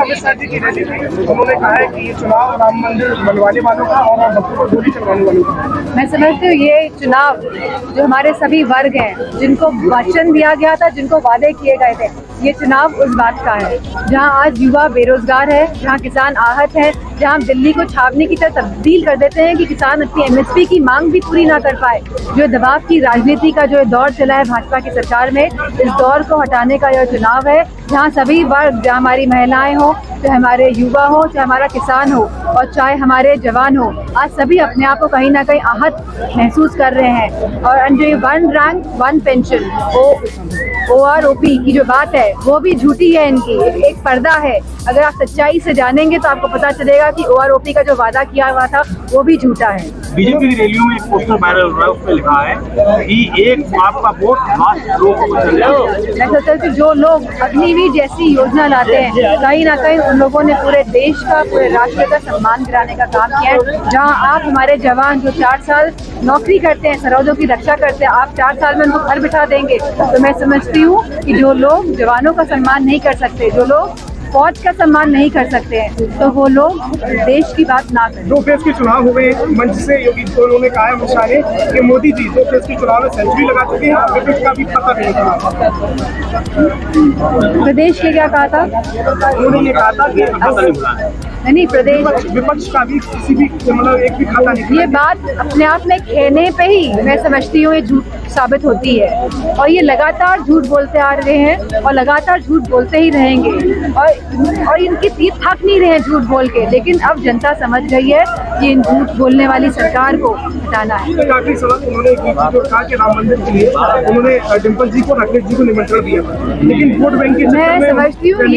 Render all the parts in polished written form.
अमित शाह जी की रैली थी, उन्होंने कहा है कि ये चुनाव राम मंदिर बनवाने वालों का और भक्तों को गोली चलवाने वालों का। मैं समझती हूँ ये चुनाव जो हमारे सभी वर्ग हैं, जिनको वचन दिया गया था, जिनको वादे किए गए थे, ये चुनाव उस बात का है जहां आज युवा बेरोजगार है, जहां किसान आहत है, जहां हम दिल्ली को छावनी की तरह तब्दील कर देते हैं कि किसान अपनी एमएसपी की मांग भी पूरी ना कर पाए। जो दबाव की राजनीति का जो दौर चला है भाजपा की सरकार में, इस दौर को हटाने का यह चुनाव है जहां सभी वर्ग, चाहे हमारी महिलाएं हो, चाहे हमारे युवा हो, चाहे हमारा किसान हो और चाहे हमारे जवान हो, आज सभी अपने आप को कहीं ना कहीं आहत महसूस कर रहे हैं। और जो 1 रैंक 1 पेंशन OROP की जो बात है वो भी झूठी है, इनकी एक पर्दा है। अगर आप सच्चाई से जानेंगे तो आपको पता चलेगा कि OROP का जो वादा किया हुआ था वो भी झूठा है। बीजेपी की रैलियों में एक पोस्टर वायरल हो रहा है, उसमें लिखा है कि एक आपका वोट लास्ट लोग को चल जाओ। मैं सोचता हूँ कि जो लोग अग्निवीर जैसी योजना लाते हैं, कहीं ना कहीं उन लोगों ने पूरे देश का, पूरे राष्ट्र का सम्मान कराने का काम किया है। जहाँ आप हमारे जवान जो 4 साल नौकरी करते हैं, सरहदों की रक्षा करते हैं, आप 4 साल में उनको घर बिठा देंगे, तो मैं समझती हूँ कि जो लोग जवानों का सम्मान नहीं कर सकते, जो लोग फौज का सम्मान नहीं कर सकते हैं, तो वो लोग देश की बात ना करें। 2 फेज के चुनाव हो गए, मंच से योगी उन्होंने कहा है अमित शाह ने कि मोदी जी 2 फेज के चुनाव में सेंचुरी लगा चुके हैं, विपक्ष का भी पता नहीं चला। प्रदेश के क्या कहा था? उन्होंने ये कहा था कि नहीं, प्रदेश विपक्ष का भी किसी भी मतलब एक भी खाता नहीं। ये बात अपने आप में कहने पे ही मैं समझती हूँ ये झूठ साबित होती है, और ये लगातार झूठ बोलते आ रहे हैं और लगातार झूठ बोलते ही रहेंगे, और इनकी तीत थक नहीं रहे हैं झूठ बोल के। लेकिन अब जनता समझ गई है कि इन झूठ बोलने वाली सरकार को हटाना है। काफी सवाल उन्होंने कहा कि राम मंदिर के लिए उन्होंने डिम्पल जी को, राकेश जी को निमंत्रण दिया, लेकिन वोट बैंक के मैं समझती हूँ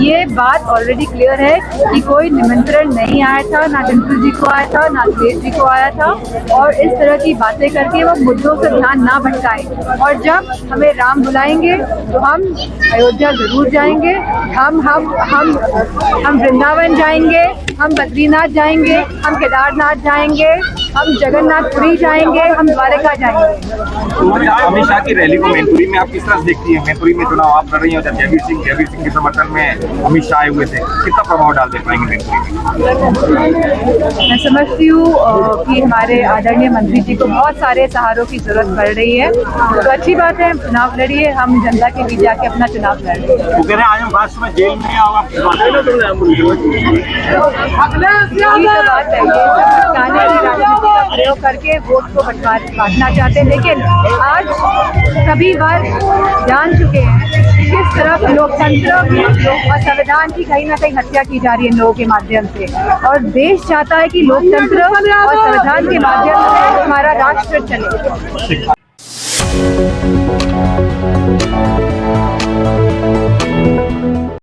ये बात ऑलरेडी क्लियर है कि कोई निमंत्रण नहीं आया था, ना डिम्पल जी को आया था, ना राकेश जी को आया था, और इस तरह की बातें करके वो मुद्दों से ध्यान ना भटकाएं। और जब हमें राम बुलाएंगे तो हम अयोध्या जरूर जाएंगे, हम वृंदावन जाएंगे, हम बद्रीनाथ जाएंगे, हम केदारनाथ जाएंगे, हम जगन्नाथपुरी जाएंगे, हम द्वारका जाएंगे। अमित शाह की रैली को मैनपुरी में आप किस तरह देखती हैं? मैनपुरी में चुनाव आप लड़ रही हैं, जब जयवीर सिंह के समर्थन में अमित शाह आए हुए थे, कितना प्रभाव डाल दे पाएंगे मैनपुरी में? मैं समझती हूँ कि हमारे आदरणीय मंत्री जी को बहुत सारे सहारों की जरूरत पड़ रही है, तो अच्छी बात है, चुनाव लड़िए, हम जनता के बीच जाके अपना चुनाव लड़ेंगे। वो कह रहे हैं आज हम राष्ट्र में जेल में आप बात है, ये भटकाने की राजनीति का प्रयोग करके वोट को बांटना चाहते हैं। लेकिन आज सभी वर्ग जान चुके हैं किस तरह लोकतंत्र और संविधान की कहीं ना कहीं हत्या की जा रही है इन लोगों के माध्यम से, और देश चाहता है कि लोकतंत्र और संविधान के माध्यम से हमारा राष्ट्र चले।